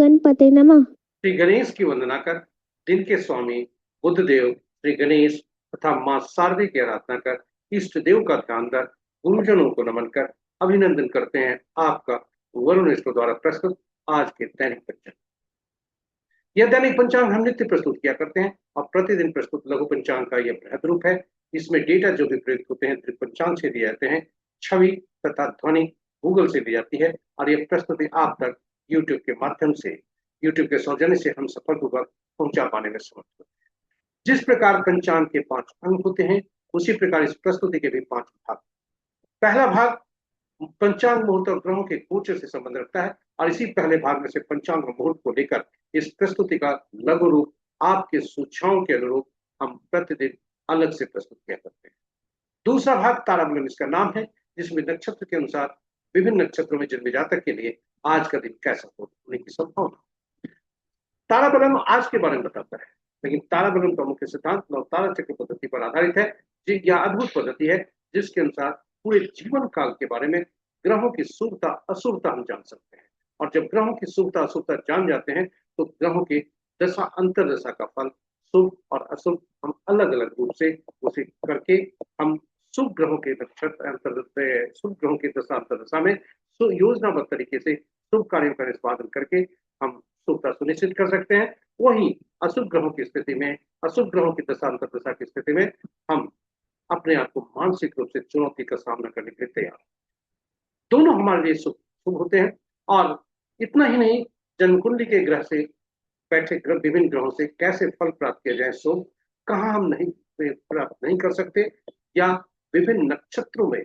गणपते नमः। श्री गणेश की वंदना कर दिन के स्वामी बुद्धदेव श्री गणेश तथा मां शारदे की आराधना कर इष्ट देव का ध्यान कर गुरुजनों को नमन कर अभिनंदन करते हैं आपका वरुण स्टोर द्वारा प्रस्तुत आज के दैनिक पंचांग। यह दैनिक पंचांग हम नित्य प्रस्तुत किया करते हैं और प्रतिदिन प्रस्तुत लघु पंचांग का यह बृहद रूप है। इसमें डेटा जो भी प्रयुक्त होते हैं पंचांग से दिए जाते हैं, छवि तथा ध्वनि गूगल से दी जाती है और यह प्रस्तुति आप तक यूट्यूब के माध्यम से, यूट्यूब के सौजन्य से हम सफलपूर्वक पहुंचा पाने में समर्थ होते हैं। जिस प्रकार पंचांग के 5 अंक होते हैं, उसी प्रकार इस प्रस्तुति के भी 5 भाग। पहला भाग पंचांग मुहूर्त और ग्रहों के गोचर से संबंध रखता है और इसी पहले भाग में से पंचांग मुहूर्त को लेकर इस प्रस्तुति का लघु रूप आपके सूचनाओं के अनुरूप हम प्रतिदिन अलग से प्रस्तुत किया करते हैं। दूसरा भाग ताराबलम इसका नाम है, जिसमें नक्षत्र के अनुसार विभिन्न नक्षत्रों में जन्मे जातक के लिए आज का दिन कैसा होने की संभावना। ताराबलम आज के बारे में बताता है, लेकिन ताराबलम का मुख्य सिद्धांत नवतारा चक्र पद्धति पर आधारित है। यह अद्भुत पद्धति है जिसके अनुसार पूरे जीवन काल के बारे में ग्रहों की शुभता अशुभता हम जान सकते हैं और जब ग्रहों की शुभता अशुभता जान जाते हैं तो ग्रहों की दशा अंतरदशा का फल शुभ और अशुभ हम अलग अलग रूप से उसे करके हम शुभ ग्रहों के नक्षत्र शुभ ग्रहों की दशा अंतरदशा में योजनाबद्ध तरीके से शुभ कार्यों का निष्पादन करके हम शुभता सुनिश्चित कर सकते हैं। वहीं अशुभ ग्रहों की स्थिति में, अशुभ ग्रहों की दशा अंतरदशा की स्थिति में हम अपने आप को मानसिक रूप से चुनौती का सामना करने के लिए तैयार। दोनों हमारे लिए शुभ होते हैं और इतना ही नहीं, जन्मकुंडली के ग्रह से बैठे विभिन्न ग्रहों से कैसे फल प्राप्त किया जाए, शुभ कहाँ हम नहीं प्राप्त नहीं कर सकते, या विभिन्न नक्षत्रों में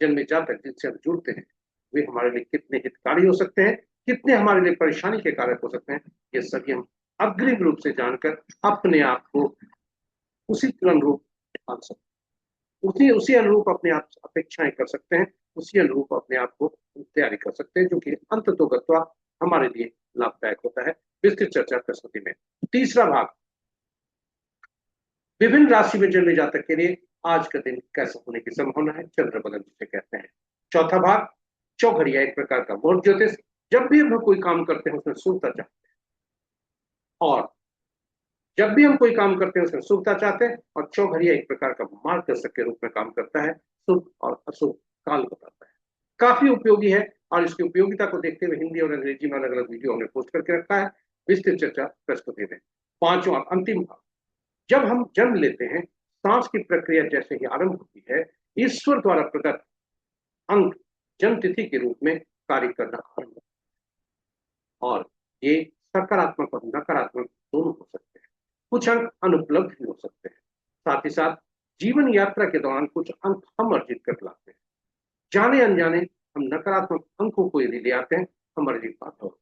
जन्मे जातक जिनसे हम जुड़ते हैं वे हमारे लिए कितने हितकारी हो सकते हैं, कितने हमारे लिए परेशानी के कारक हो सकते हैं, ये सभी हम अग्रिम रूप से जानकर अपने आप को उसी अनुरूप ढाल सकते हैं, उसी अनुरूप अपने आप अपेक्षाएं कर सकते हैं, उसी अनुरूप अपने आप को तैयारी कर सकते हैं, जो कि अंततोगत्वा हमारे लिए लाभदायक होता है। विस्तृत चर्चा प्रस्तुति में तीसरा भाग विभिन्न राशि में जन्मे जातक के लिए आज का दिन कैसा होने की संभावना है, चंद्र बदल जिसे कहते हैं। चौथा भाग चौघड़िया, एक प्रकार का मुहूर्त ज्योतिष। जब भी हम कोई काम करते हैं उसमें शुभता चाहते हैं और जब भी हम कोई काम करते हैं उसमें शुभता चाहते हैं और चौघड़िया एक प्रकार का मार्गदर्शक के रूप में काम करता है, शुभ और अशुभ काल बताता है। काफी उपयोगी है और इसकी उपयोगिता को देखते हुए हिंदी और अंग्रेजी में अलग अलग वीडियो हमने पोस्ट करके रखा है। विस्तृत चर्चा प्रस्तुति में पांचवा और अंतिम भाग, जब हम जन्म लेते हैं सांस की प्रक्रिया जैसे ही आरंभ होती है, ईश्वर द्वारा प्रदत्त अंक जन्म तिथि के रूप में कार्य करना आरंभ होता है और ये सकारात्मक और नकारात्मक दोनों हो सकते हैं। कुछ अंक अनुपलब्ध भी हो सकते हैं, साथ ही साथ जीवन यात्रा के दौरान कुछ अंक हम अर्जित कर लाते हैं। जाने अनजाने हम नकारात्मक अंकों को यदि ले आते हैं हमारे लिए बात हो।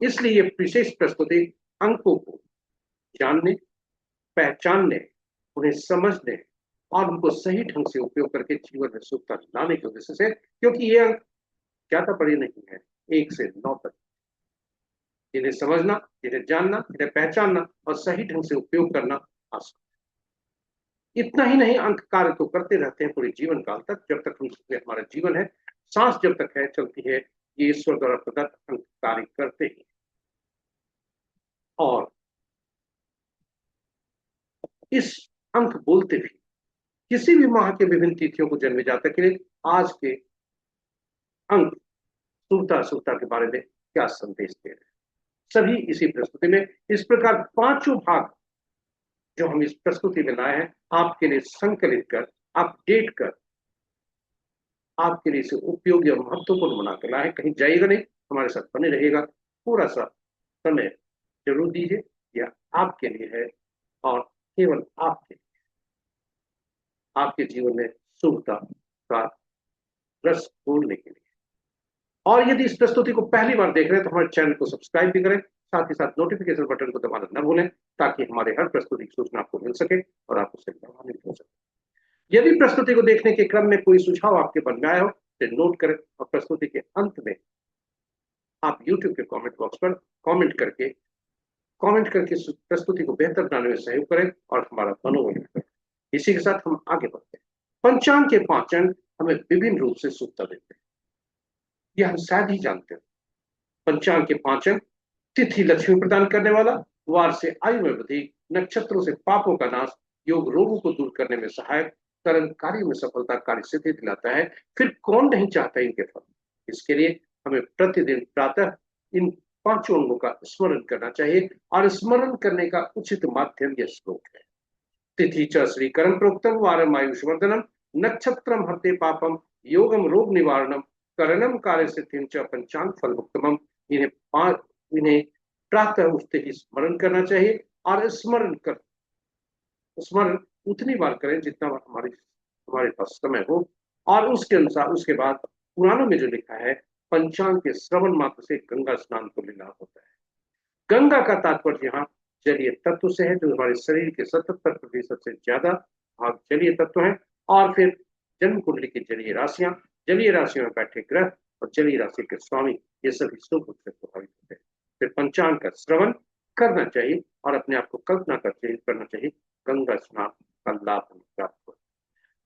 इसलिए ये विशेष प्रस्तुति अंकों को जानने, पहचानने, उन्हें समझने और उनको सही ढंग से उपयोग करके जीवन में सुखता लाने के उद्देश्य से, क्योंकि ये अंक ज्यादा बड़े नहीं है, 1 से 9 तक। इन्हें समझना, इन्हें जानना, इन्हें पहचानना और सही ढंग से उपयोग करना आसान। इतना ही नहीं, अंक कार्य तो करते रहते हैं पूरे जीवन काल तक, जब तक हमारा जीवन है, सांस जब तक है चलती है, ये ईश्वर द्वारा प्रदत्त अंक कार्य करते ही। और इस अंक बोलते भी किसी भी माह के विभिन्न तिथियों को जन्मे जातक के लिए आज के अंक शुभता अशुभता के बारे में क्या संदेश दे रहे हैं, सभी इसी प्रस्तुति में। इस प्रकार पांचों भाग जो हम इस प्रस्तुति में लाए हैं आपके लिए संकलित कर, अपडेट कर, आपके लिए इसे उपयोगी और महत्वपूर्ण बनाकर लाए। कहीं जाइएगा नहीं, हमारे साथ बने रहिएगा। पूरा सा समय जरूर दीजिए, यह आपके लिए है और केवल आपके लिए, आपके जीवन में शुभता का रस घोलने के लिए। और यदि इस प्रस्तुति को पहली बार देख रहे हैं तो हमारे चैनल को सब्सक्राइब भी करें, साथ ही साथ नोटिफिकेशन बटन को दबाना न भूलें, ताकि हमारे हर प्रस्तुति की सूचना आपको मिल सके और आप उससे लाभान्वित हो सके। यदि प्रस्तुति को देखने के क्रम में कोई सुझाव आपके मन में आया हो तो नोट करें और प्रस्तुति के अंत में आप YouTube के कमेंट बॉक्स पर कमेंट करके प्रस्तुति को बेहतर बनाने में सहयोग करें और हमारा मनोबल करें। इसी के साथ हम आगे बढ़ते हैं। पंचांग के 5 अंक हमें विभिन्न रूप से शुभता देते हैं, यह हम शायद ही जानते हैं। पंचांग के 5 अंक तिथि लक्ष्मी प्रदान करने वाला, वार से आयु में वृद्धि, नक्षत्रों से पापों का नाश, योग रोगों को दूर करने में सहायक, कर्म कार्य में सफलता, कार्य सिद्धि दिलाता है। फिर कौन नहीं चाहता इनके फल। इसके लिए हमें प्रतिदिन प्रातः इन पांचों अंगों का स्मरण करना चाहिए, और स्मरण करने का उचित माध्यम यह श्लोक है। तिथि च श्रीकरम प्रोक्तम वारम आयुष्वर्धनम, नक्षत्रम हरते पापम, योगम रोग निवारणम, करणम कार्य सिद्धिं च पंचांग फल मुक्तमम। इन्हें पांच इन्हें प्रातः उठते ही स्मरण करना चाहिए, और स्मरण उतनी बार करें जितना हमारे पास समय हो। और उसके अनुसार उसके बाद पुराणों में जो लिखा है, पंचांग के श्रवण मात्र से गंगा स्नान को भी लाभ होता है। गंगा का तात्पर्य यहाँ जलीय तत्व से है, जो हमारे शरीर के 77% से ज्यादा भाग जलीय तत्व है। और फिर जन्म कुंडली की जलीय राशियां, जलीय राशियों में बैठे ग्रह और जलीय राशि के स्वामी, ये सभी शुभ रूप से प्रभावित होते हैं। फिर पंचांग का श्रवण करना चाहिए, और अपने आप को कल्पना करना चाहिए गंगा स्नान का लाभ प्राप्त हो।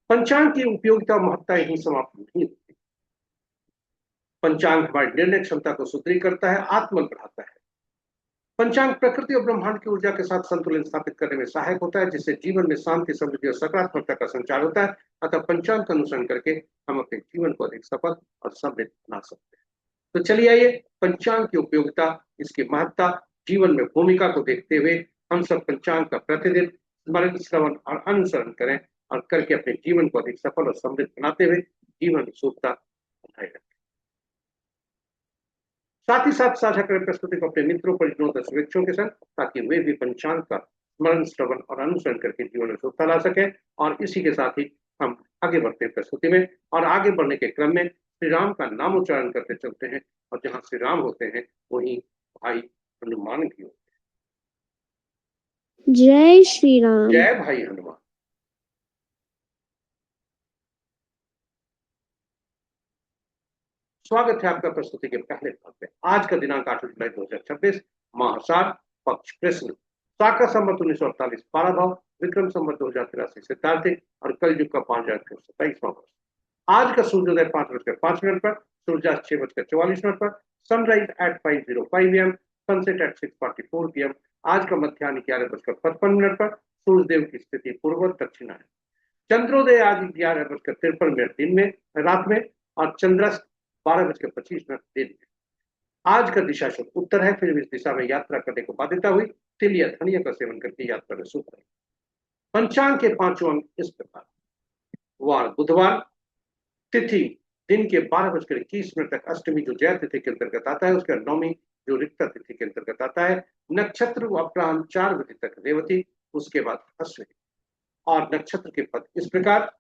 पंचांग की उपयोगिता और महत्ता यही समाप्त नहीं होती। पंचांग हमारी निर्णय क्षमता को सुदृढ़ करता है, आत्मबल बढ़ाता है। पंचांग प्रकृति और ब्रह्मांड की ऊर्जा के साथ संतुलन स्थापित करने में सहायक होता है, जिससे जीवन में शांति, समृद्धि और सकारात्मकता का संचार होता है। अतः पंचांग का अनुसरण करके हम अपने जीवन को अधिक सफल और समृद्ध बना सकते हैं। तो चलिए आइए पंचांग की उपयोगिता, इसकी महत्ता, जीवन में भूमिका को देखते हुए हम सब पंचांग का प्रतिदिन स्मरण, श्रवण और अनुसरण करें, और करके अपने जीवन को अधिक सफल और समृद्ध बनाते हुए जीवन में सुखता बनाए रखें। साथ ही साथ साझा करें प्रस्तुति को अपने मित्रों, परिजनों तथा शुभेच्छुओं के संग, ताकि वे भी पंचांग का स्मरण, श्रवण और अनुसरण करके जीवन में सुखता ला सके। और इसी के साथ ही हम आगे बढ़ते हैं प्रस्तुति में, और आगे बढ़ने के क्रम में श्री राम का नाम उच्चारण करते चलते हैं, और जहां श्री राम होते हैं वहीं भाई हनुमान भी होते जय श्री हैं। राम। जय भाई हनुमान। स्वागत है आपका प्रस्तुति के पहले भाग में। आज का दिनांक 8 जुलाई 2026, माहसार, पक्ष कृष्ण, शाका संवत 1948 12 भाव, विक्रम संवत 2083 सिद्धार्थिक, और कलयुग का 5027वां वर्ष। आज का सूर्योदय 5:05 पर, सूर्यास्त 6:44 पर, sunrise at 5:05 AM, sunset at 6:44 PM। आज का मध्याह्न 11:55 पर, सूर्यदेव की स्थिति पूर्व दक्षिणा है। चंद्रोदय आज 11:53 दिन में, रात में, और चंद्रस्त 12:25 दिन में। आज का दिशा शुभ उत्तर है, फिर इस दिशा में यात्रा करने को बाध्यता हुई तिल या धनिया का सेवन करके यात्रा में सुख है। पंचांग के पांचों अंक इस प्रकार। वार बुधवार, तिथि दिन के 12:21 तक अष्टमी, जो जय तिथि के अंतर्गत आता है, उसके बाद नौमी, जो रिक्ता तिथि के अंतर्गत आता है। नक्षत्र अपराह्न 4 बजे तक रेवती, उसके बाद अश्विनी। और नक्षत्र के पद इस प्रकार।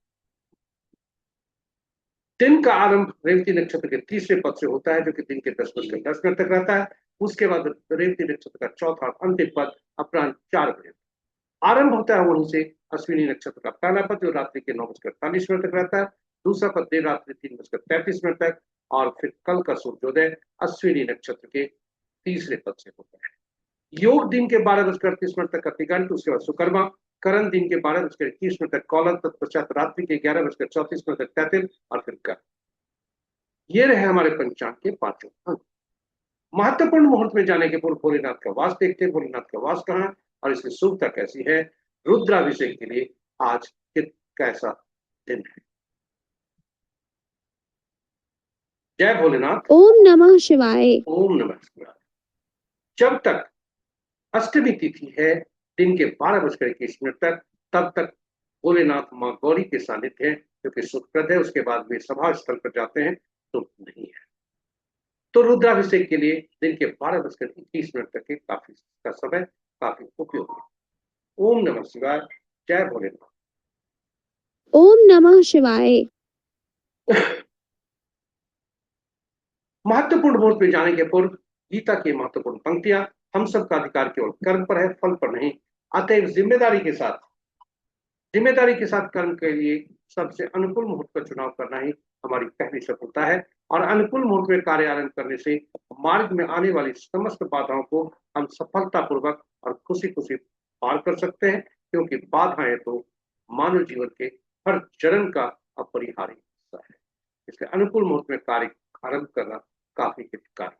दिन का आरंभ रेवती नक्षत्र के तीसरे पद से होता है, जो कि दिन के 10:10 तक रहता है। उसके बाद रेवती नक्षत्र का चौथा अंतिम पद अपराह्न 4 बजे आरंभ होता है। वहीं से अश्विनी नक्षत्र का पहला पद, जो रात्रि के 9:48 तक रहता है। दूसरा पद देर रात्रि 3:33 तक, और फिर कल का सूर्योदय अश्विनी नक्षत्र के तीसरे पद से होता है। योग दिन के 12:38 तक अतिगंत, उसके बाद सुकर्मा। करण दिन के 12:21 तक कौलन, तत्पश्चात रात्रि के 11:34 तक तैतिल, और फिर कर। ये रहे हमारे पंचांग के पांचों अंक। महत्वपूर्ण मुहूर्त में जाने के पूर्व भोलेनाथ का वास देखते हैं। भोलेनाथ का वास कहाँ, और इसकी शुभता कैसी है। रुद्राभिषेक के लिए आज कैसा दिन है। जय भोलेनाथ। ओम नमः शिवाय। ओम नमः शिवाय। जब तक अष्टमी तिथि है, दिन के 12:21 तक, तब तक भोलेनाथ माँ गौरी के सानिध्य है, जो कि सुखप्रद है। उसके बाद वे सभा स्थल पर जाते हैं तो नहीं है। तो रुद्राभिषेक के लिए दिन के 12:21 तक के काफी का समय काफी उपयोगी है। ओम नमः शिवाय। जय भोलेनाथ। ओम नमः शिवाय। महत्वपूर्ण मुहूर्त में जाने के पूर्व गीता की महत्वपूर्ण पंक्तियां। हम सबका अधिकार केवल कर्म पर है, फल पर नहीं। अतएव जिम्मेदारी के साथ कर्म के लिए सबसे अनुकूल मुहूर्त का चुनाव करना ही हमारी पहली सफलता है। और अनुकूल मुहूर्त में कार्य आरंभ करने से मार्ग में आने वाली समस्त बाधाओं को हम सफलतापूर्वक और खुशी खुशी पार कर सकते हैं, क्योंकि बाधाएं तो मानव जीवन के हर चरण का अपरिहार्य हिस्सा है। इसलिए अनुकूल मुहूर्त में कार्य आरंभ करना काफी हितकारी।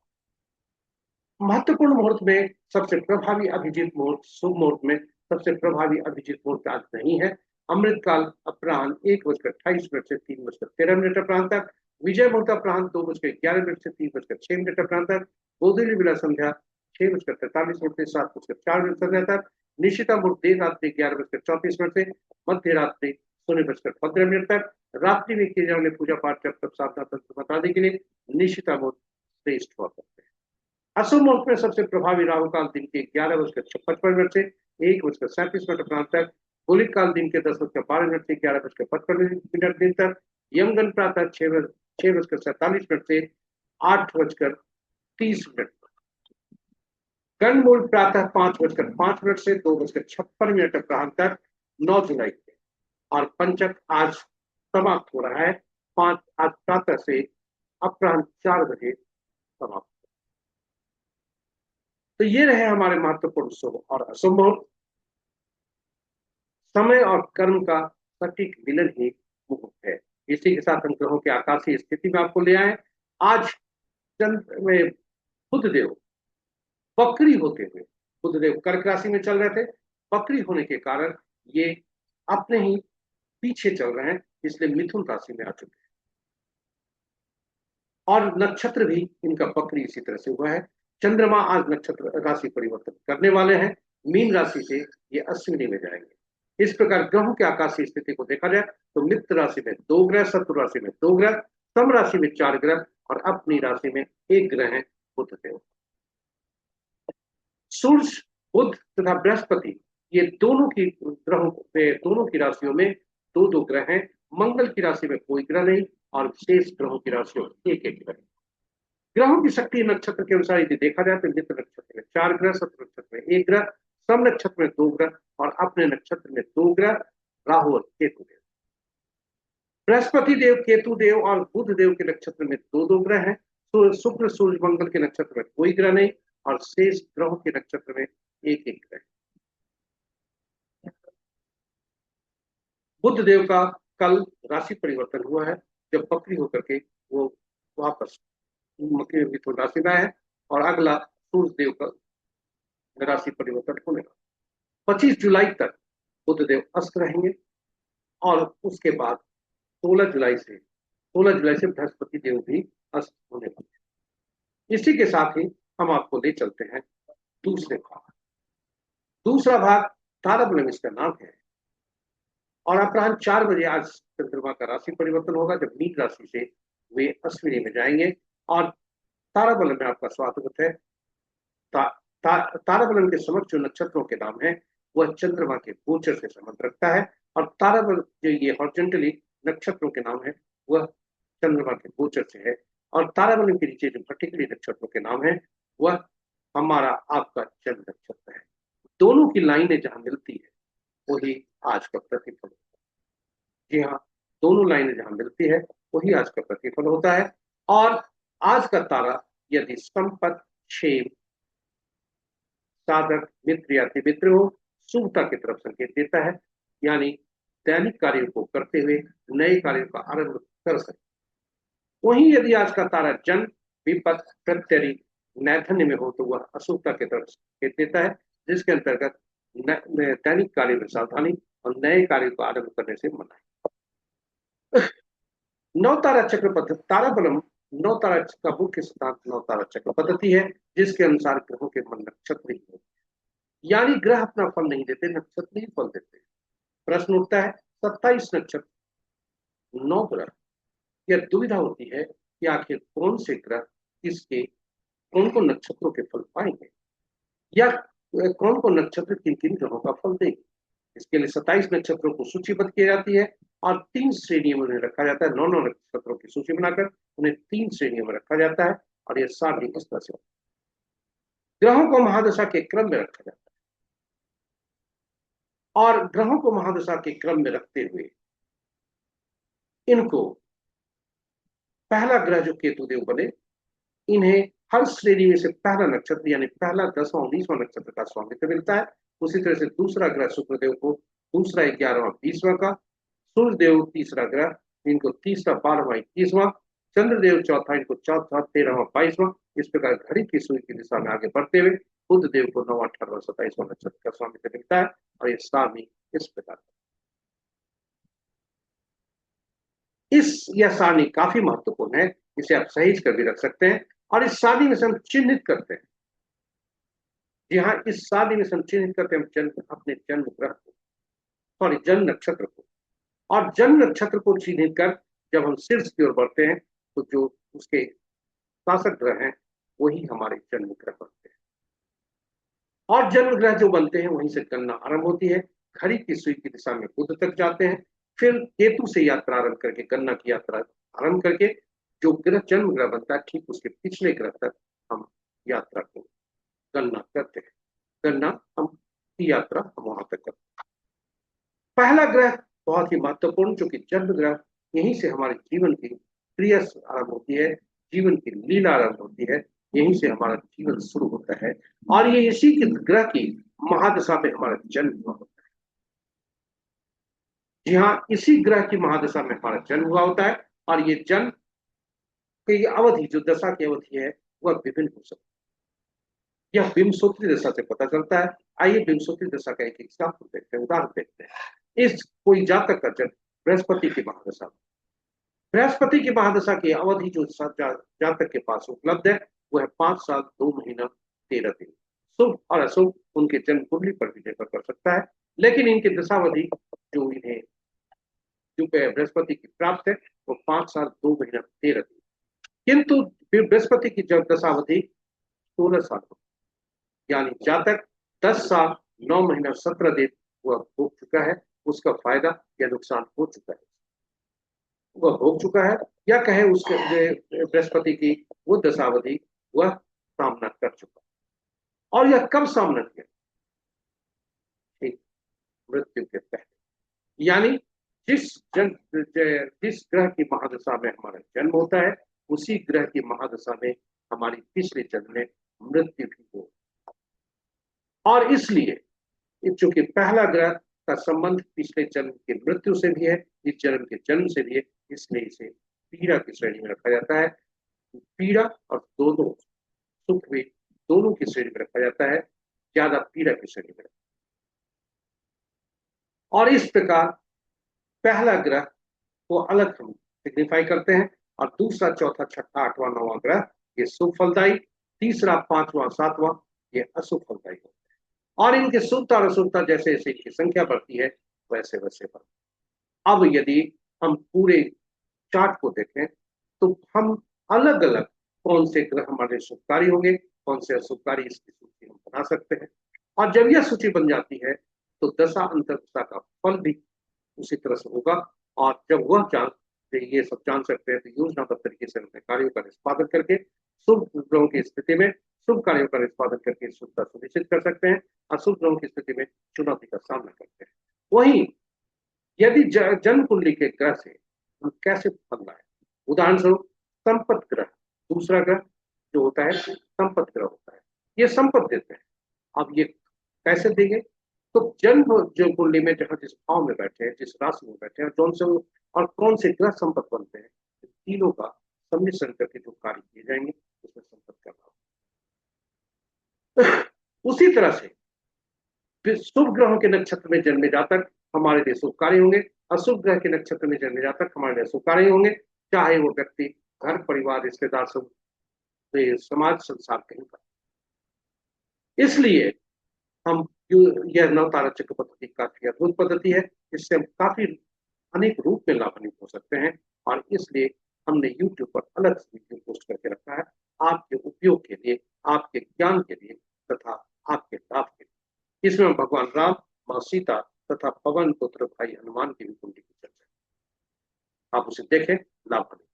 महत्वपूर्ण मुहूर्त में सबसे प्रभावी अभिजीत मुहूर्त, शुभ मुहूर्त में सबसे प्रभावी अभिजीत मुहूर्त आज नहीं है। अमृतकाल अपराह्न 1:28 से 3:13 अपराह्न तक, विजय मुहूर्त अपराह्न 2:11 से 3:06 अपराह्न तक, गोधूली विला संध्या 6:43 से 7:04 संध्या तक, निशिता मुहूर्त देर रात्रि 11:34 से मध्य रात्रि 0:15 तक। रात्रि में किए जाने वाले पूजा पाठ जब तक साधना तंत्र बताने के लिए निशिता मुहूर्त श्रेष्ठ हुआ करते हैं। अशुभ मुहूर्त में सबसे प्रभावी राहु काल दिन के 11:55 से 1:37 अपराह्न तक, गुलिक काल दिन के 10:12 से 11:55 दिन तक, यमगन प्रातः 6:47 से 8:30 गणमूल प्रातः 5:05 से 2:56 अपराह्न तक 9 जुलाई के। और पंचक आज समाप्त हो रहा है, आज प्रातः से अपराह्न 4 बजे समाप्त। तो ये रहे हमारे महत्वपूर्ण शुभ और अशुभ मुहूर्त। समय और कर्म का सटीक मिलन ही मुहूर्त है। इसी के साथ हम ग्रहों की आकाशीय स्थिति में आपको ले आए। आज चंद्र में बुधदेव वक्री होते हुए, बुधदेव कर्क राशि में चल रहे थे, वक्री होने के कारण ये अपने ही पीछे चल रहे हैं, इसलिए मिथुन राशि में आ चुके हैं। और नक्षत्र भी इनका वक्री इसी तरह से हुआ है। चंद्रमा आज नक्षत्र राशि परिवर्तन करने वाले हैं, मीन राशि से ये अश्विनी में जाएंगे। इस प्रकार ग्रहों की आकाशीय स्थिति को देखा जाए तो मित्र राशि में 2 ग्रह, शत्रु राशि में 2 ग्रह, सम राशि में 4 ग्रह और अपनी राशि में 1 ग्रह है बुधदेव। सूर्य, बुध तथा बृहस्पति ये दोनों की ग्रहों दोनों की राशियों में 2-2 ग्रह हैं। मंगल की राशि में कोई ग्रह नहीं और शेष ग्रहों की राशियों में 1-1 ग्रह। ग्रहों की शक्ति नक्षत्र के अनुसार यदि देखा जाए तो मित्र नक्षत्र में 4 ग्रह, शत्रु नक्षत्र में 1 ग्रह, सम नक्षत्र में 2 ग्रह और अपने नक्षत्र में 2 ग्रह, राहु और केतु देव। बृहस्पति देव, केतु देव और बुध देव के नक्षत्र में 2-2 ग्रह हैं। शुक्र, सूर्य, मंगल के नक्षत्र में कोई ग्रह नहीं और शेष ग्रहों के नक्षत्र में 1-1 ग्रह। बुध देव का कल राशि परिवर्तन हुआ है, जब वक्री होकर के वो वापस मिथुन राशि में है और अगला सूर्य देव का राशि परिवर्तन होने का 25 जुलाई तक बुध देव अस्त रहेंगे और उसके बाद 16 जुलाई से बृहस्पति देव भी अस्त होने वाले। इसी के साथ ही हम आपको ले चलते हैं दूसरे भाग। दूसरा भाग ताराबलम इसका नाम है और अपराह्न 4 बजे आज चंद्रमा का राशि परिवर्तन होगा, जब मीन राशि से वे अश्विनी में जाएंगे। और ताराबलम में आपका स्वागत है। ताराबलम के समक्ष जो नक्षत्रों के नाम है वह चंद्रमा के गोचर से संबंध रखता है और ताराबलम जो ये हॉरिजॉन्टली नक्षत्रों के नाम है वह चंद्रमा के गोचर से है। और ताराबलम के नीचे जो वर्टिकली नक्षत्रों के नाम है वह हमारा आपका जन्म नक्षत्र है। दोनों की लाइनें जहां मिलती है वही आज का प्रतिफल होता है। जी हाँ, दोनों लाइनें जहां मिलती है वही आज का प्रतिफल होता है। और आज का तारा यदि संपत, क्षेम, साधक, मित्र या मित्र हो, शुभता की तरफ संकेत देता है, यानी दैनिक कार्यों को करते हुए नए कार्यों का आरंभ कर सकते। वहीं यदि आज का तारा जन, विपत, प्रत्यरी, नैधन्य में हो तो वह अशुभता की तरफ संकेत देता है, जिसके अंतर्गत दैनिक कार्य में सावधानी और नए कार्यों को आरंभ करने से मनाएं। नौ तारा चक्र पद्धति ताराबलम नौ तारा का मुख्य सिद्धांत नौ तारा चक्र पद्धति है, जिसके अनुसार ग्रहों के मन नक्षत्र ही होते हैं। यानी ग्रह अपना फल नहीं देते, नक्षत्र ही फल देते हैं। प्रश्न उठता है 27 नक्षत्र 9 ग्रह, यह दुविधा होती है कि आखिर कौन से ग्रह किसके कौन को नक्षत्रों के फल पाएंगे या कौन को नक्षत्र किन किन ग्रहों का फल देंगे। इसके लिए 27 नक्षत्रों को सूचीबद्ध की जाती है और 3 श्रेणियों में रखा जाता है। 9 नक्षत्रों की सूची बनाकर उन्हें 3 श्रेणियों में रखा जाता है और यह सारणी इस तरह से ग्रहों को महादशा के क्रम में रखा जाता है और ग्रहों को महादशा के क्रम में रखते हुए इनको पहला ग्रह जो केतुदेव बने, इन्हें हर श्रेणी में से पहला नक्षत्र यानी पहला 10वां 19वां नक्षत्र का स्वामित्व मिलता है। उसी तरह से दूसरा ग्रह शुक्रदेव को दूसरा 11वां 20वां का, सूर्यदेव तीसरा ग्रह इनको तीसरा 12वां 21वां, चंद्रदेव चौथा इनको चौथा 13वां 22वां, इस प्रकार घड़ी की सुई की दिशा में आगे बढ़ते हुए बुध देव को 9, 18, 27वां नक्षत्र का स्वामी मिलता है। और ये सारणी इस प्रकार, यह सारणी काफी महत्वपूर्ण है, इसे आप सहेज कर भी रख सकते हैं। और इस सारणी में से हम चिन्हित करते हैं, जी हाँ, इस सारणी में से हम चिन्हित करते हैं अपने जन्म ग्रह को, सॉरी जन्म नक्षत्र को। और जन्म नक्षत्र को चिन्हित कर जब हम शीर्ष की ओर बढ़ते हैं तो जो उसके शासक ग्रह हैं वही हमारे जन्म ग्रह बनते हैं। और जन्म ग्रह जो बनते हैं वहीं से गणना आरंभ होती है। घड़ी की सुई की दिशा में बुध तक जाते हैं, फिर केतु से यात्रा आरंभ करके गणना की यात्रा आरंभ करके जो ग्रह जन्म ग्रह बनता है ठीक उसके पिछले ग्रह तक हम यात्रा को गणना करते हैं। गणना हम की यात्रा हम वहां तक करते हैं। पहला ग्रह बहुत ही महत्वपूर्ण, चूंकि जन्म ग्रह यहीं से हमारे जीवन की क्रिया आरंभ होती है, जीवन की लीला आरंभ होती है, यहीं से हमारा जीवन शुरू होता है। और ये इसी के ग्रह की महादशा में हमारा जन्म हुआ होता है। जी हाँ, इसी ग्रह की महादशा में हमारा जन्म हुआ होता है। और ये जन्म की अवधि, जो दशा की अवधि है, वह विभिन्न हो सकती है। यह विंशोत्तरी दशा से पता चलता है। आइए विंशोत्तरी दशा का एक एग्जाम्पल देखते हैं, उदाहरण देखते हैं। इस कोई जातक का जन्म बृहस्पति की महादशा में, बृहस्पति की महादशा की अवधि जो जातक के पास उपलब्ध है वह है 5 साल 2 महीना 13 दिन। शुभ और अशुभ उनके जन्म कुंडली पर भी निर्भर कर सकता है, लेकिन इनकी दशावधि जो इन्हें जो बृहस्पति की प्राप्त है वो 5 साल 2 महीना 13 दिन। किंतु बृहस्पति की जब दशावधि 16 साल हो, यानी जातक 10 साल 9 महीना 17 दिन वह भोग चुका है, उसका फायदा या नुकसान हो चुका है, वह भोग चुका है, या कहे उसके बृहस्पति की वो दशावधि वह सामना कर चुका है। और यह कब सामना किया? ठीक मृत्यु के पहले। यानी जिस ग्रह की महादशा में हमारा जन्म होता है उसी ग्रह की महादशा में हमारी पिछले जन्म में मृत्यु भी हो। और इसलिए चूंकि पहला ग्रह का संबंध पिछले जन्म की मृत्यु से भी है, इस जन्म के जन्म से भी है, इसलिए इसे पीड़ा की श्रेणी में रखा जाता है। पीड़ा और दोनों सुख भी दोनों की श्रेणी में रखा जाता है, ज्यादा पीड़ा की श्रेणी में। और इस प्रकार पहला ग्रह को अलग हम सिग्निफाई करते हैं, और दूसरा, चौथा, छठा, आठवां, नौवां ग्रह ये शुभ फलदायी, तीसरा, पांचवां, सातवां ये अशुभ फलदायी होते हैं। और इनके शुभता और अशुभता जैसे जैसे इनकी संख्या बढ़ती है वैसे वैसे बढ़ती है। अब यदि हम पूरे चार्ट को देखें तो हम अलग अलग कौन से ग्रह हमारे शुभकारी होंगे, कौन से अशुभकारी, इसकी सूची हम बना सकते हैं। और जब यह सूची बन जाती है तो दशा अंतर्दशा का फल भी उसी तरह से होगा। और जब वह ये सब जान सकते हैं तो योजनाबद्ध तरीके से अपने कार्यों का निष्पादन करके शुभ ग्रहों की स्थिति में शुभ कार्यों का निष्पादन करके शुभता सुनिश्चित कर सकते हैं, अशुभ ग्रहों की स्थिति में चुनौती का सामना करते हैं। वहीं यदि जन्म कुंडली के ग्रह से हम कैसे फल लाए, उदाहरण स्वरूप संपत ग्रह, दूसरा ग्रह जो होता है संपत ग्रह होता है, ये संपत देते हैं। अब ये कैसे देंगे? तो जन्म जो कुंडली में जहां जिस भाव में बैठे हैं, जिस राशि में बैठे हैं, कौन से और कौन से ग्रह संपत्त बनते हैं, तीनों का सम्मिश्रण करके जो कार्य किए जाएंगे उसमें संपत्त का भाव। उसी तरह से शुभ ग्रहों के नक्षत्र में जन्मे जातक हमारे लिए शुभ कार्य होंगे, अशुभ ग्रह के नक्षत्र में जन्मे जातक हमारे लिए शुभ कार्य होंगे, चाहे वो व्यक्ति घर परिवार रिश्तेदार सब समाज संसार कहीं पर। इसलिए हम यह नवतारा चक्र पद्धति काफी अद्भुत पद्धति है, इससे हम काफी अनेक रूप में लाभान्वित हो सकते हैं। और इसलिए हमने YouTube पर अलग से वीडियो पोस्ट करके रखा है, आपके उपयोग के लिए, आपके ज्ञान के लिए तथा आपके लाभ के लिए। इसमें भगवान राम, माँ सीता तथा पवन पुत्र भाई हनुमान की भी कुंडली की चर्चा है, आप उसे देखें, लाभान्वित।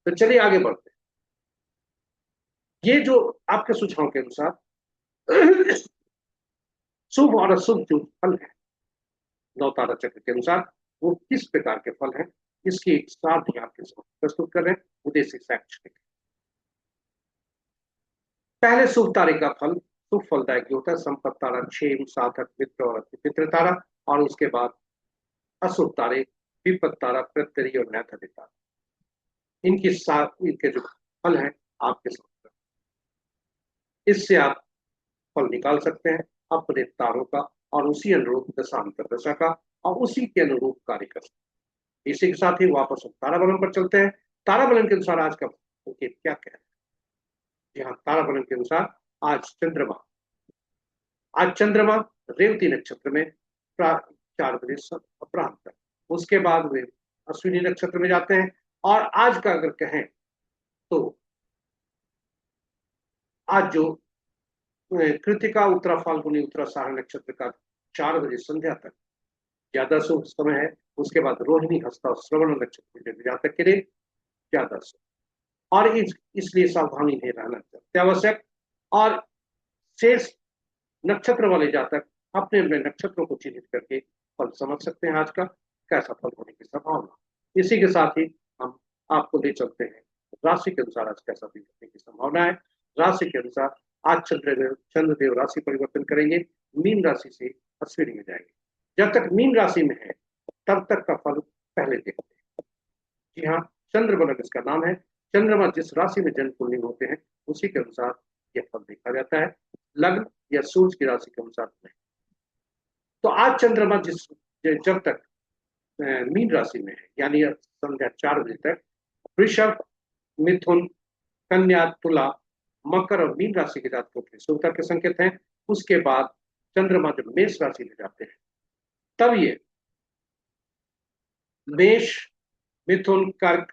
तो चलिए आगे बढ़ते हैं। ये जो आपके सुझाव के अनुसार शुभ और अशुभ जो फल है नवतारा चक्र के अनुसार वो किस प्रकार के फल हैं, इसकी एक साथ ही आपके सामने प्रस्तुत कर रहे हैं उद्देश्य शैक्षणिक। पहले शुभ तारे का फल शुभ फलदायक होता है, संपत तारा, क्षेम, साधक, मित्र और अतिमित्र तारा। और उसके बाद अशुभ तारे विपत तारा, प्रत्यरी और नैथति तारा। इनके जो फल है आपके सामने। इससे आप फल निकाल सकते हैं अपने तारों का, और उसी अनुरूप दशांतर दशा का, और उसी के अनुरूप कार्य कर सकते हैं। इसी के साथ ही वापस हम ताराबलन पर चलते हैं। ताराबलन के अनुसार आज का संकेत क्या कहते हैं? जी हाँ, ताराबलन के अनुसार आज चंद्रमा, आज चंद्रमा रेवती नक्षत्र में 4 बजे अपराह्न तक, उसके बाद वे अश्विनी नक्षत्र में जाते हैं। और आज का अगर कहें तो आज जो कृतिका, उत्तरा फाल्गुनी, उत्तरा सारा नक्षत्र का 4 बजे संध्या तक ज्यादा शुभ समय है। उसके बाद रोहिणी, हस्ता और श्रवण नक्षत्र में जातक के लिए ज्यादा शुभ, और इसलिए सावधानी नहीं रहना अत्यावश्यक। और शेष नक्षत्र वाले जातक अपने अपने नक्षत्रों को चिन्हित करके फल समझ सकते हैं आज का कैसा फल होने की संभावना। इसी के साथ ही हम आपको ले चलते हैं राशि के अनुसार आज कैसा दिन होने की संभावना है। राशि के अनुसार आज चंद्रदेव राशि परिवर्तन करेंगे, मीन राशि से अश्विनी में जाएंगे। जब तक मीन राशि में है तब तक का फल पहले देखते हैं। जी हाँ, चंद्रबलन इसका नाम है। चंद्रमा जिस राशि में जन्म कुंडली होते हैं उसी के अनुसार यह फल देखा जाता है, लग्न या सूर्य की राशि के अनुसार नहीं। तो आज चंद्रमा जिस जब तक मीन राशि में है, यानी संध्या 4 बजे तक, वृषभ, मिथुन, कन्या, तुला, मकर और मीन राशि के जातकों के शुभता के संकेत हैं। उसके बाद चंद्रमा जब मेष राशि में जाते हैं तब ये मेष, मिथुन, कर्क,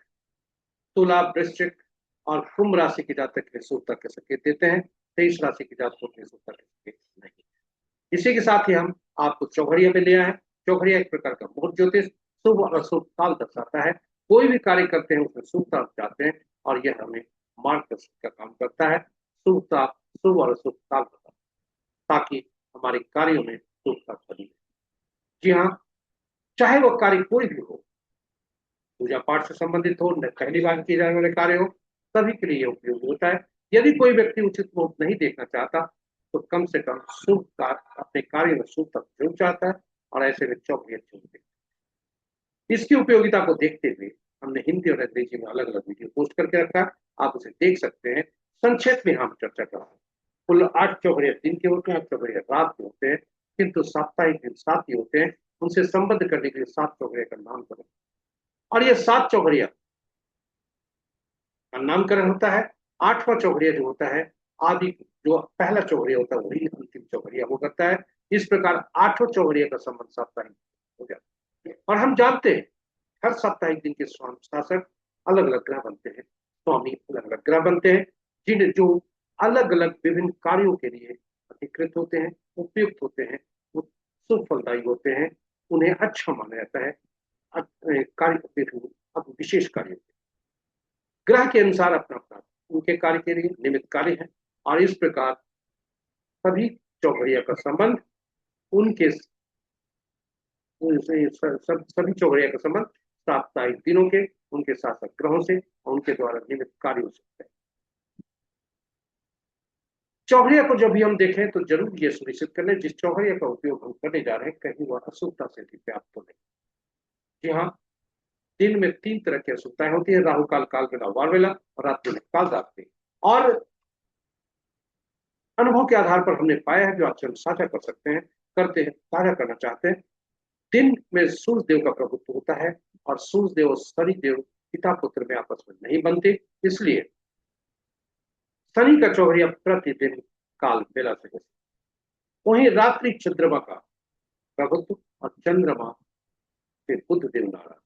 तुला, वृश्चिक और कुंभ राशि के जातक के शुभता के संकेत देते हैं। 23 राशि के जातकों के शुभता के संकेत नहीं। इसी के साथ ही हम आपको चौघड़िया में ले आए। चौघड़िया एक प्रकार का मुहूर्त ज्योतिष शुभ और अशुभ काल दर्शाता है। कोई भी कार्य करते हैं उसमें शुभता जाते हैं, और यह हमें मार्गदर्शन का काम करता है। शुभता, शुभ और अशुभ काल बताता है, ताकि हमारे कार्यों में शुभता बनी। जी हाँ, चाहे वो कार्य कोई भी हो, पूजा पाठ से संबंधित हो, पहली बार किए जाने वाले कार्य हो, सभी के लिए यह उपयोगी होता है। यदि कोई व्यक्ति उचित मुहूर्त नहीं देखना चाहता तो कम से कम शुभ कार्य, अपने कार्य में शुभ तक जरूर चाहता है, और ऐसे में चौकी अच्छी होती है। इसकी उपयोगिता को देखते हुए हमने हिंदी और अंग्रेजी में अलग अलग वीडियो पोस्ट करके रखा है, आप उसे देख सकते हैं। संक्षेप में हम चर्चा कर रहे हैं। कुल 8 चौघड़िया दिन के होते हैं, 8 चौघड़िया रात के होते हैं, किंतु साप्ताहिक दिन 7 ही होते हैं। उनसे संबद्ध करने के लिए 7 चौघड़िया का नामकरण, और ये 7 चौघड़िया का नामकरण होता है। 8वां चौघड़िया जो होता है, आदि जो पहला चौघड़िया होता है वही अंतिम चौघड़िया वो करता है। इस प्रकार 8वां चौघड़िया का संबंध साप्ताहिक हो जाता है। और हम जानते हैं हर साप्ताहिक दिन के स्वामी शासक अलग अलग ग्रह बनते हैं, स्वामी अलग अलग ग्रह बनते हैं, जिन जो अलग अलग विभिन्न कार्यों के लिए अधिकृत होते हैं, उपयुक्त होते हैं, वो शुभ फलदायी होते हैं, उन्हें अच्छा माना जाता है। कार्य अब विशेष कार्य ग्रह के अनुसार अपना अपना उनके कार्य के लिए निमित्त कार्य है। और इस प्रकार सभी चौघड़िया का संबंध उनके सभी चौघड़िया का संबंध साप्ताहिक दिनों के, उनके शासक ग्रहों से और उनके द्वारा निमित्त कार्यों से है। चौघड़िया को जब भी हम देखें तो जरूर ये सुनिश्चित कर लें जिस चौघड़िया का उपयोग हम करने जा रहे हैं कहीं वह अशुभता से भी व्याप्त तो नहीं। जी हाँ, दिन में 3 तरह की अशुभताएं होती है, राहु काल, काल बेला, वार बेला, और रात्रि में काल रात्रि। और अनुभव के आधार पर हमने पाया है, जो आपसे हम साझा कर सकते हैं, करते हैं, साझा करना चाहते हैं। दिन में सूर्य देव का प्रभुत्व होता है, और सूर्य देव और शनि देव पिता पुत्र में आपस में नहीं बनते, इसलिए शनि का चौघड़िया प्रतिदिन काल बेला से होता। वहीं रात्रि चंद्रमा का प्रभुत्व, और चंद्रमा से बुध देव नाराज,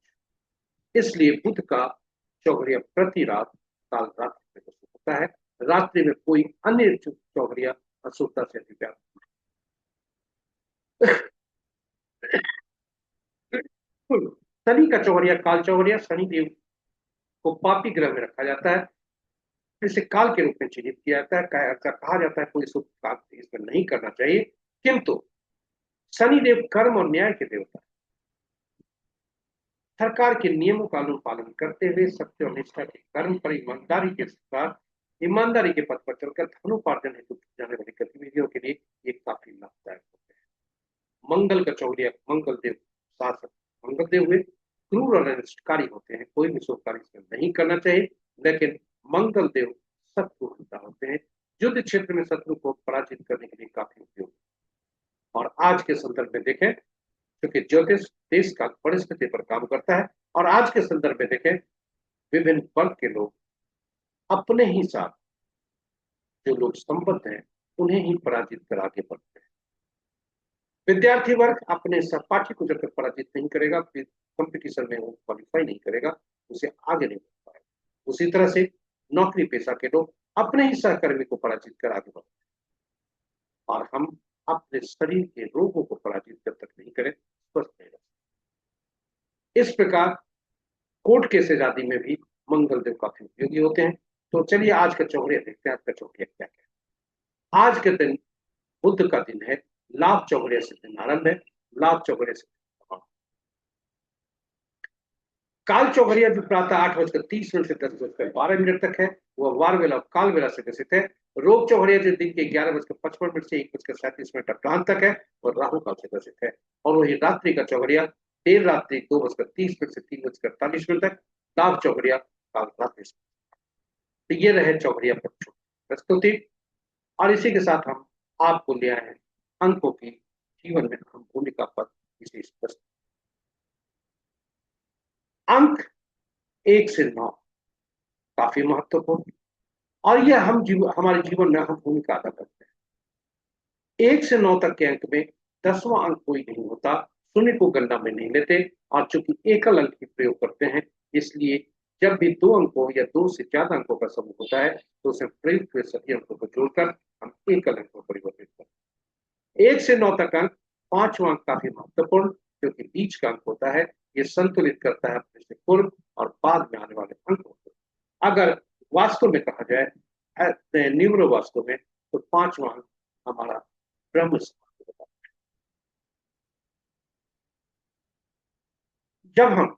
इसलिए बुध का चौघड़िया प्रति रात काल रात्रि में होता है। रात्रि में कोई अन्य चौघड़िया अशुभता से अधिक। शनि का चौघड़िया काल चौघड़िया, शनि देव को पापी ग्रह में रखा जाता है, इसे काल के रूप में चिन्हित किया जाता है। ऐसा कहा जाता है कोई शुभ कार्य इसमें नहीं करना चाहिए, किंतु शनि देव कर्म और न्याय के देवता, सरकार के नियमों का अनुपालन करते हुए सत्य और निष्ठा के कर्म पर ईमानदारी के साथ, ईमानदारी के पथ पर चलकर धनोपार्जन हेतु की जाने वाली गतिविधियों के लिए ये काफी लाभदायक होते हैं। मंगल का चौघड़िया मंगल देव शासक मंगल देव हुए, क्रूर और अनिष्टकारी होते हैं, कोई भी शुभ कार्य इसमें नहीं करना चाहिए। लेकिन मंगल देव सत्पुरुषता होते हैं, युद्ध क्षेत्र में शत्रु को पराजित करने के लिए काफी उपयोगी। और आज के संदर्भ में देखें, क्योंकि ज्योतिष देश का परिस्थिति पर काम करता है, और आज के संदर्भ में देखें, विभिन्न वर्ग के लोग अपने ही साथ जो लोग संबद्ध हैं उन्हें ही पराजित कर आगे बढ़ते हैं। विद्यार्थी वर्ग अपने सहपाठी को जब तक पराजित नहीं करेगा, फिर कंपटीशन में वो क्वालिफाई नहीं करेगा, उसे आगे नहीं बढ़ पाएगा। उसी तरह से नौकरी पेशा के लोग अपने ही सहकर्मी को पराजित कर आगे बढ़ते हैं। और हम अपने शरीर के रोगों को पराजित जब तक नहीं करें, स्वस्थ नहीं रह सकते। इस प्रकार कोर्ट केसेस आदि में भी मंगल देव काफी उपयोगी होते हैं। तो चलिए आज का चौघड़िया देखते हैं। आज का चौघड़िया क्या क्या है। आज के दिन बुध का दिन है। लाभ चौघड़िया से दिन आरंभ है। लाभ चौघड़िया से काल चौघड़िया जो प्रातः 8:30 से 10:12 तक है, वह वार वेला काल वेला से ग्रसित है। रोग चौघड़िया जो दिन के 11:55 से 1:37 अपराह्न तक है, और राहु काल से ग्रसित है। और वही रात्रि का चौघड़िया देर रात्रि 2:30 से 3:48 तक। लाभ चौघड़िया काल रात्रि से। तो ये रहे चौघड़िया पक्षों प्रस्तुति। और इसी के साथ हम आपको ले आए हैं अंकों की जीवन में अहम भूमिका पर विशेष प्रस्तुति। अंक 1 से 9 काफी महत्वपूर्ण, और यह हमारे जीवन में अहम भूमिका अदा करते हैं। 1 से 9 तक के अंक में 10वां अंक कोई नहीं होता, शून्य को गणना में नहीं लेते, और चूंकि एकल अंक की प्रयोग करते हैं, इसलिए जब भी 2 अंकों या 2 से ज्यादा अंकों का समूह होता है, तो उसे प्रयुक्त हुए सभी अंकों को जोड़कर हम एकल अंक में परिवर्तित करते हैं। 1 से 9 तक अंक, 5वां अंक काफी महत्वपूर्ण, क्योंकि बीच का अंक होता है, ये संतुलित करता है अपने से पूर्व और बाद में आने वाले अंकों को। अगर वास्तव में कहा जाए न्यूमरो वास्तव में, तो 5वां अंक हमारा ब्रह्म समाज होता है। जब हम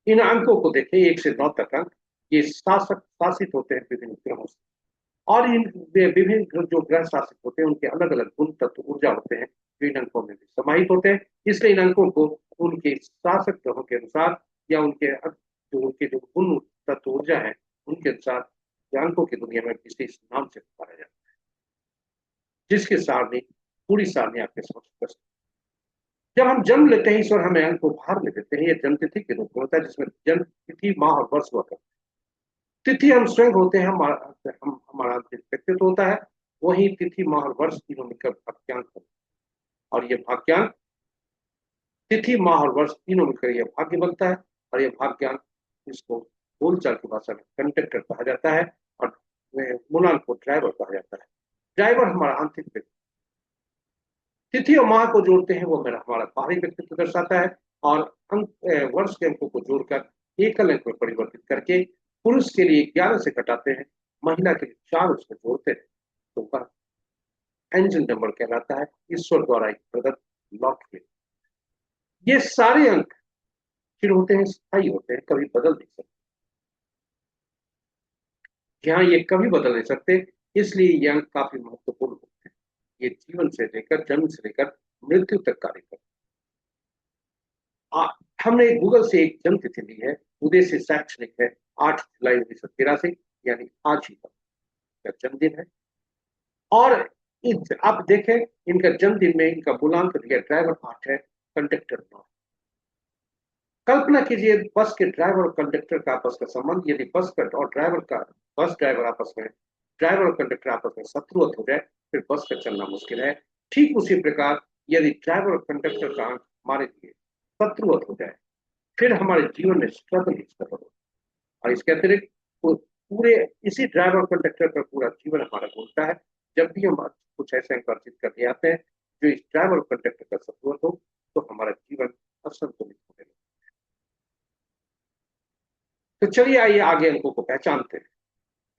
इन अंकों को देखें, 1 से 9 तक अंक, ये शासित होते हैं विभिन्न ग्रहों से, और इन विभिन्न जो ग्रह शासित होते हैं उनके अलग अलग गुण तत्व ऊर्जा होते हैं जो इन अंकों में भी समाहित होते हैं। इसलिए इन अंकों को उनके शासक ग्रहों के अनुसार, या उनके जो गुण तत्व ऊर्जा है उनके अनुसार अंकों की दुनिया में विशेष नाम से पुकारा जाता है, जिसकी सारणी पूरी सारणी आपके समक्ष प्रस्तुत। जब हम जन्म लेते हैं, ईश्वर हमें अंक को भार में देते हैं। यह जन्म तिथि के रूप में होता है, जिसमें जन्म तिथि, माह और वर्ष हुआ करते हैं। तिथि हम स्वयं होते हैं, हमारा व्यक्तित्व होता है। वही तिथि, माह और वर्ष तीनों मिलकर भाग्यांक होता है, और ये भाग्यांक, तिथि, माह और वर्ष तीनों मिलकर यह भाग्य बनता है। और यह भाग्यांक, इसको बोलचाल की भाषा में कंडक्टर कहा जाता है, और मूलांक को ड्राइवर कहा जाता है। ड्राइवर हमारा आंतरिक व्यक्तित्व, तिथि और माह को जोड़ते हैं, वो मेरा हमारा बाहरी व्यक्तित्व दर्शाता है। और वर्ष के अंकों को जोड़कर एकल अंक में परिवर्तित करके पुरुष के लिए 11 से घटाते हैं, महिला के लिए 4 उसमें जोड़ते हैं, तो वह एंजल नंबर कहलाता है, ईश्वर द्वारा एक प्रदत्त लॉटरी। ये सारे अंक फिर होते हैं, स्थायी होते हैं, कभी बदल नहीं सकते। यहाँ ये कभी बदल नहीं सकते, इसलिए ये अंक काफी महत्वपूर्ण होते हैं। ये जीवन से लेकर, जन्म से लेकर मृत्यु तक कार्य करते हैं। हमने गूगल से एक जन्म तिथि ली है, उद्देश्य शैक्षणिक है, 8 जुलाई 1983, यानी आज ही का जन्मदिन है। और आप देखें, इनका जन्मदिन में इनका मूलांक दिया ड्राइवर 8 है, कंडक्टर 9। कल्पना कीजिए, बस के ड्राइवर और कंडक्टर का आपस का संबंध, यदि बस ड्राइवर आपस में, ड्राइवर और कंडक्टर आपस में शत्रुवत हो जाए, फिर बस का चलना मुश्किल है। ठीक उसी प्रकार यदि ड्राइवर और कंडक्टर का अंक हमारे लिए शत्रुवत हो जाए, फिर हमारे जीवन में स्ट्रगल हो। और इसके अतिरिक्त पूरे इसी ड्राइवर और कंडक्टर पर पूरा जीवन हमारा घूमता है। जब भी हम कुछ ऐसे अंक अर्जित करके आते हैं जो इस ड्राइवर और कंडक्टर का शत्रुवत हो, तो हमारा जीवन असंतुलित होने लगता है। तो चलिए आइए आगे अंकों को पहचानते हैं।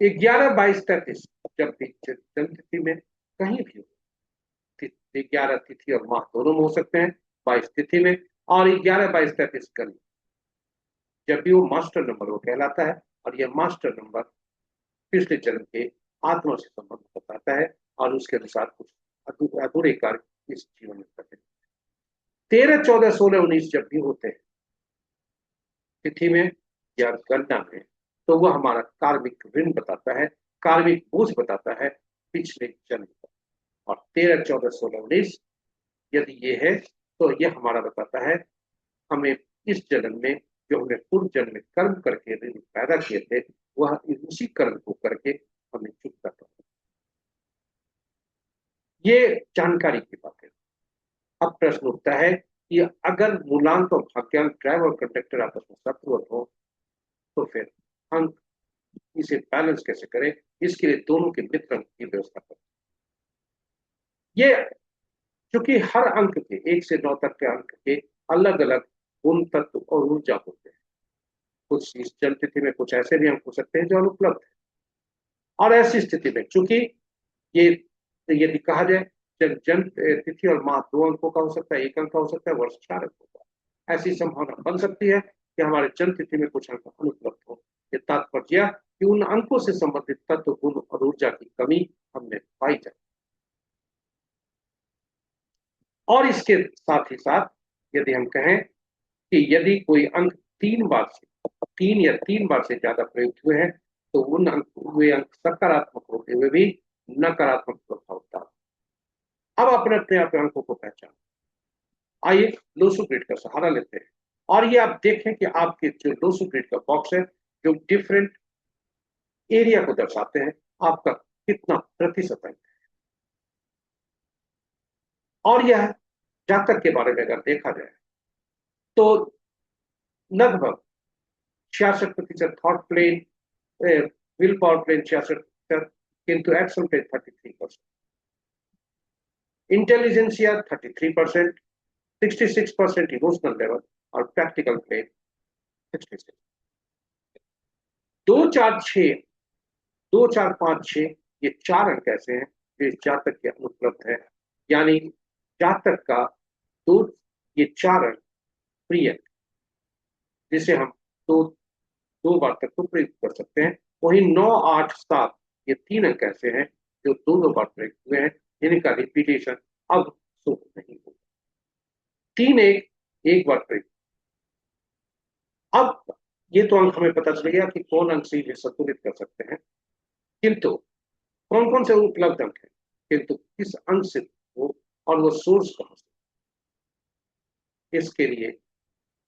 11, 22, 33 जब भी जन्म तिथि में कहीं भी हो, 11 तिथि और माह दोनों में हो सकते हैं, 22 तिथि में, और 11, 22, 33 कल जब भी वो मास्टर नंबर वो कहलाता है। और यह मास्टर नंबर पिछले जन्म के आत्मा से संबंध बताता है, और उसके अनुसार कुछ अधूरे कार्य इस जीवन में करते हैं। 13, 14, 16, 19 जब भी होते हैं तिथि में या गणना में, तो वह हमारा कार्मिक ऋण बताता है, कार्मिक बोझ बताता है, पिछले जन्म का। और 13, 14, 16, 19 यदि ये है तो यह हमारा बताता है हमें इस जन्म में जो हमने पूर्व जन्म में कर्म करके ऋण पैदा किए थे वह उसी कर्म को करके हमें चुकता करना। ये जानकारी की बात है। अब प्रश्न उठता है कि अगर मूलांक और भाग्यांक ड्राइवर और कंडक्टर आपस में शत्रुवत हो तो फिर अंक इसे बैलेंस कैसे करें, इसके लिए दोनों के मित्र अंक की व्यवस्था करें। ये चूंकि हर अंक के 1 से 9 तक के अंक के अलग अलग गुण तत्व और ऊर्जा होते हैं। कुछ इस जन्म तिथि में कुछ ऐसे भी अंक हो सकते हैं जो अनुपलब्ध है। और ऐसी स्थिति में चूंकि ये यदि कहा जाए जब जन्म तिथि और माह 2 अंकों का हो सकता है, 1 अंक का हो सकता है, वर्ष 4 अंकों का, ऐसी संभावना बन सकती है कि हमारे जन्म तिथि में कुछ अंक अनुपलब्ध हो। ये तात्पर्य कि उन अंकों से संबंधित तत्व गुण और ऊर्जा की कमी हमने पाई जाए। और इसके साथ ही साथ यदि हम कहें कि यदि कोई अंक 3 बार से 3 या 3 बार से ज्यादा प्रयुक्त हुए हैं तो उन अंक वे अंक सकारात्मक होते हुए भी नकारात्मक प्रभाव होता है। अब अपने अपने आप अंकों को पहचान। आइए लोसो ग्रिड का सहारा लेते हैं और ये आप देखें कि आपके जो लोसो ग्रिड का बॉक्स है जो डिफरेंट एरिया को दर्शाते हैं आपका कितना प्रतिशत अंक है। और यह जातक के बारे में अगर देखा जाए तो लगभग 66% thought plane, will power plane 66%, किंतु action plane 33%, intelligentsia 33%, 66% emotional level और प्रैक्टिकल प्लेन 66। 2, 4, 6, 2, 4, 5, 6 ये 4 अंक ऐसे हैं जो इस जातक के अनुपलब्ध है। यानी जातक का दो ये 4 अंक प्रिय अंक जिसे हम दो 2 बार तक तो प्रयुक्त कर सकते हैं। वही 9, 8, 7 ये 3 अंक ऐसे हैं जो 2 बार प्रयुक्त हुए हैं जिनका रिपीटेशन अब शुभ नहीं होगा। 3, 1 बार प्रयुक्त। अब ये तो अंक हमें पता चल गया कि कौन अंक से इन्हें संतुलित कर सकते हैं, किंतु कौन कौन से उपलब्ध अंक है, किंतु किस अंक से वो और वो सोर्स कहां से, इसके लिए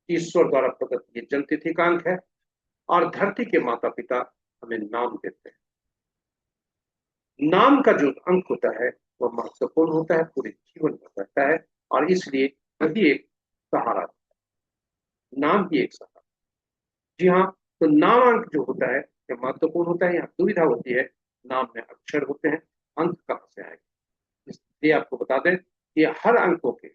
ईश्वर द्वारा प्रदत्त ये जन्म तिथि का अंक है और धरती के माता पिता हमें नाम देते हैं। नाम का जो अंक होता है वह महत्वपूर्ण होता है, पूरे जीवन में रहता है और इसलिए वही एक सहारा, नाम ही एक सहारा। जी हाँ, तो नाम अंक जो होता है यह महत्वपूर्ण होता है। यहाँ दुविधा होती है, नाम में अक्षर होते हैं, अंक कहाँ से आएगा। इसलिए आपको बता दें कि हर अंकों के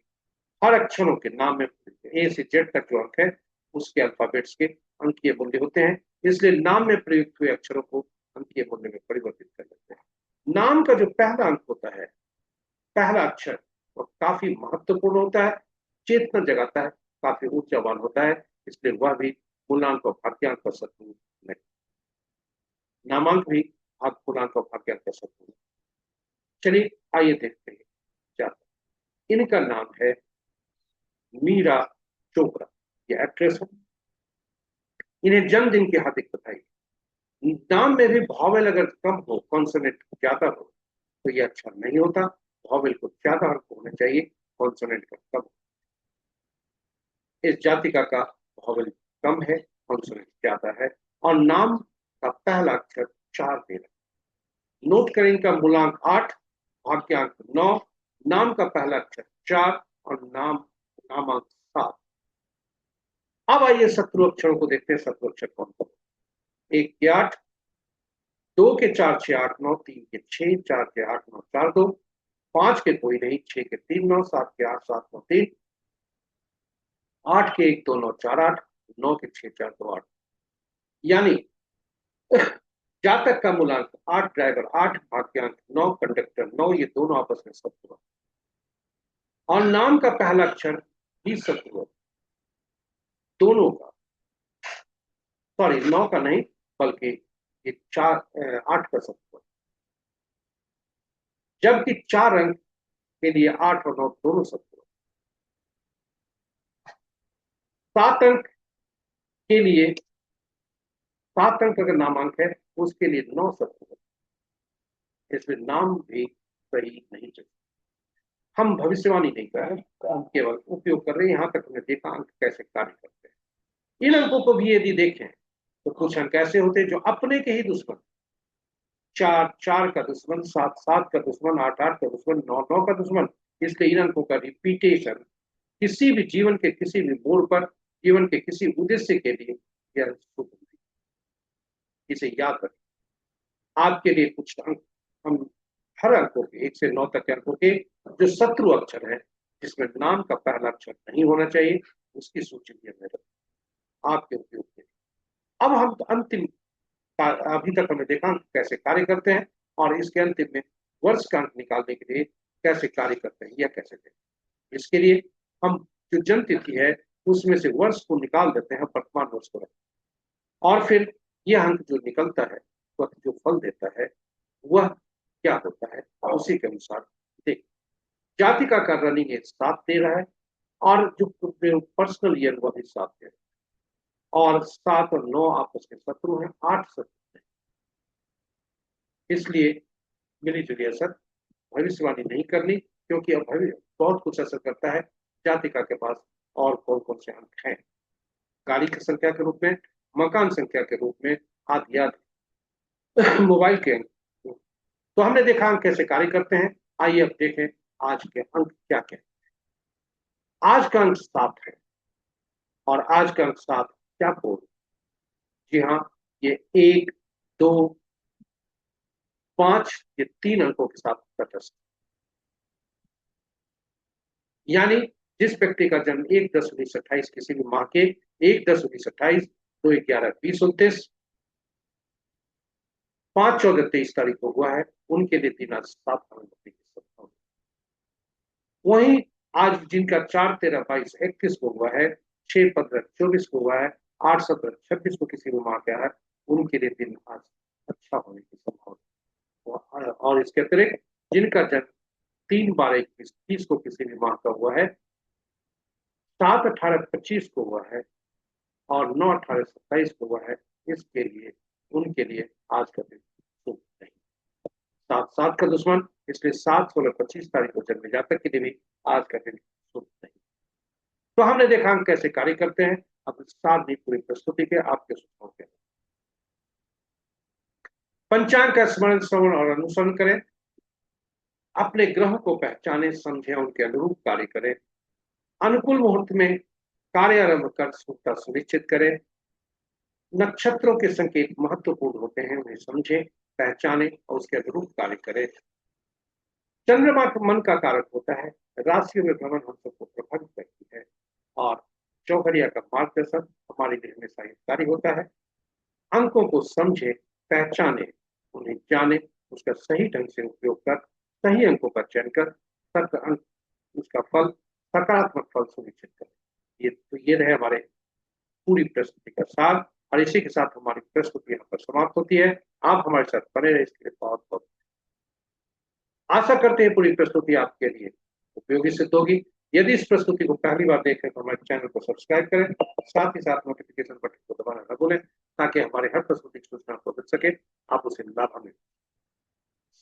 हर अक्षरों के नाम में ए से जेड तक जो अंक है उसके अल्फाबेट्स के अंकीय मूल्य होते हैं। इसलिए नाम में प्रयुक्त हुए अक्षरों को अंकीय मूल्य में परिवर्तित कर लेते हैं। नाम का जो पहला अंक होता है, पहला अक्षर, वो काफी महत्वपूर्ण होता है, चेतना जगाता है, काफी ऊर्जावान होता है। इसलिए वह भी मूलांक और भाग्यांक का शत्रु नहीं। नामांक भी मूलांक और भाग्यांक का शत्रु नहीं। चलिए आइए देखते हैं क्या इनका नाम है मीरा चोपड़ा, ये एक्ट्रेस है। इन्हें जन्मदिन की हार्दिक बधाई। नाम में भी वॉवेल अगर कम हो, कॉन्सोनेंट ज्यादा हो तो ये अच्छा नहीं होता। वॉवेल को ज्यादा अंक होने चाहिए, कॉन्सोनेंट का कम। इस जातिका का वॉवेल कम है, कॉन्सोनेंट ज्यादा है और नाम का पहला अक्षर 4 दे रहा। नोट करें इनका मूलांक 8, भाग्यांक 9, नाम का पहला अक्षर 4 और नामांक 7। अब आइए शत्रु अक्षरों को देखते हैं। शत्रु अक्षर कौन कौन? 1 के 8, 2 के 4, 6, 8, 9, 3 के 6, 4 के 8, 9, 4, 2, 5 के कोई नहीं, 6 के 3, 9, 7 के 8, 7, 9, 3, 8 के 1, 2, 9, 4, 8, 9 के 6, 4, 2, 8। यानी जातक का मूलांक 8, ड्राइवर 8, भाग्यांक 9, कंडक्टर 9, ये दोनों आपस में शत्रु और नाम का पहला अक्षर भी शत्रु दोनों का। सॉरी, 9 का नहीं बल्कि ये 8 का शत्रु, जबकि 4 अंक के लिए 8 और 9 दोनों शत्रु। 7 अंक के लिए 7 अंक अगर नामांक है उसके लिए 9 शत्रु। इसमें नाम भी सही नहीं चलता। हम भविष्यवाणी नहीं कर रहे, हम केवल उपयोग कर रहे हैं। यहाँ तक हमने देखा अंक कैसे कार्य करते हैं। इन अंकों को भी यदि देखें तो कुछ अंक ऐसे होते हैं जो अपने के ही दुश्मन, 4 4 का दुश्मन, 7 7 का दुश्मन, 8 8 का दुश्मन, 9 9 का दुश्मन। इसलिए इन अंकों का रिपीटेशन किसी भी जीवन के किसी भी मोड़ पर, जीवन के किसी उद्देश्य के लिए यह शुभ नहीं। इसे याद रखें। आपके लिए कुछ अंक हम हर अंकों के 1 से 9 तक के अंकों के जो शत्रु अक्षर है, जिसमें नाम का पहला अक्षर नहीं होना चाहिए, उसकी सूची भी हमें रखें आपके उपयोग के लिए। अब हम अंतिम अभी तक हमने देखा अंक कैसे कार्य करते हैं, और इसके अंतिम में वर्ष का अंक निकालने के लिए कैसे कार्य करते हैं यह कैसे देखें। इसके लिए हम जो जन्म तिथि है उसमें से वर्ष को निकाल देते हैं, वर्तमान वर्ष को रखते हैं, और फिर यह अंक जो निकलता है वह जो फल देता है वह क्या होता है उसी के अनुसार देख। जातिका का रनिंग एक 7 दे रहा है, और जो पर्सनल ईयर वह भी 7 दे रहा है, और 7 और 9 आपस के शत्रु हैं, 8 शत्रु हैं। इसलिए मिली जुली असर भविष्यवाणी नहीं करनी, क्योंकि अब बहुत कुछ असर करता है जातिका के पास और कौन कौन से अंक हैं, गाड़ी की संख्या के रूप में, मकान संख्या के रूप में, आदि आदि। मोबाइल के अंक। तो हमने देखा अंक कैसे कार्य करते हैं। आइए अब देखें आज के अंक क्या क्या है। आज का अंक 7 है, और आज का अंक 7 क्या बोल, जी हाँ, ये 1 2 5 ये 3 अंकों के साथ तटस्थ। यानी जिस व्यक्ति का जन्म 1/10/1928 किसी भी माह के 1/10/1928, 2/11/2029, 5/14/23 तारीख को हुआ है, उनके लिए दिन आज 7 होने की संभावना। वहीं आज जिनका 4/13/22/31 को हुआ है, 6/15/24 को हुआ है, 8/17/26 को किसी भी माह का है, उनके लिए दिन आज अच्छा होने की संभावना। और इसके अतिरिक्त जिनका जन्म 3/12/21/30 को किसी भी माह का हुआ है, 7/18/25 को हुआ है, और 9/18/27 को हुआ है, इसके लिए उनके लिए आज का दिन शुभ नहीं। 7 7 का दुश्मन, इसलिए 7/16/25 तारीख को जन्मे जातक के लिए भी आज का दिन शुभ नहीं। तो हमने देखा हम कैसे कार्य करते हैं। अब सारणी पूरी प्रस्तुति के आपके सुझाव के पंचांग का स्मरण, श्रवण और अनुसरण करें। अपने ग्रहों को पहचाने, समझें, उनके अनुरूप कार्य करें। अनुकूल मुहूर्त में कार्य आरंभ कर शुभता सुनिश्चित करें। नक्षत्रों के संकेत महत्वपूर्ण होते हैं, उन्हें समझें, पहचानें और उसके अनुरूप कार्य करें। चंद्रमा मन का कारक होता है, राशि में भ्रमण हम सबको प्रभावित करती है, और चौघड़िया का मार्गदर्शन हमारे लिए हमेशा हितकारी होता है। अंकों को समझे, पहचाने, उन्हें जाने, उसका सही ढंग से उपयोग कर सही अंकों का चयन कर तक अंक उसका फल, सकारात्मक फल सुनिश्चित करें। ये रहे हमारे पूरी प्रस्तुति का सार, और इसी के साथ हमारी प्रस्तुति यहाँ पर समाप्त होती है। आप हमारे साथ बने रहे, इसके लिए बहुत बहुत आशा करते हैं पूरी प्रस्तुति आपके लिए उपयोगी सिद्ध होगी। यदि इस प्रस्तुति को पहली बार देख रहे हैं तो हमारे चैनल को सब्सक्राइब करें, साथ ही साथ नोटिफिकेशन बटन को दबाना न भूलें, ताकि हमारे हर प्रस्तुति की सूचना आपको मिल सके, आप उसे लाभान्वित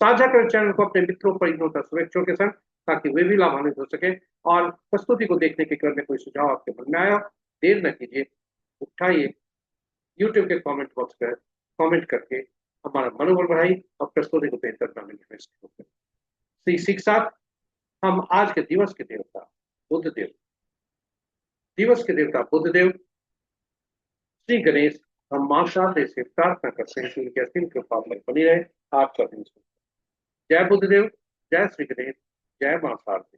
साझा करें चैनल को अपने मित्रों, परिजनों तथा शुभेच्छों के संग, ताकि वे भी लाभान्वित हो सके। और प्रस्तुति को देखने के क्रम में कोई सुझाव आपके मन में आया, देर न कीजिए, उठाइए, यूट्यूब के कमेंट बॉक्स पर कमेंट करके हमारा मनोबल बढ़ाई और प्रस्तुति को बेहतर बनाने में सहयोग करें। इसी के साथ हम आज के दिवस के देवता बुद्धदेव, श्री गणेश, हम मां शारदे से प्रार्थना करते हैं कि उनकी असीम कृपा पर बनी रहे। आपका दिन शुभ। जय बुद्धदेव, जय श्री गणेश, जय मां शारदे।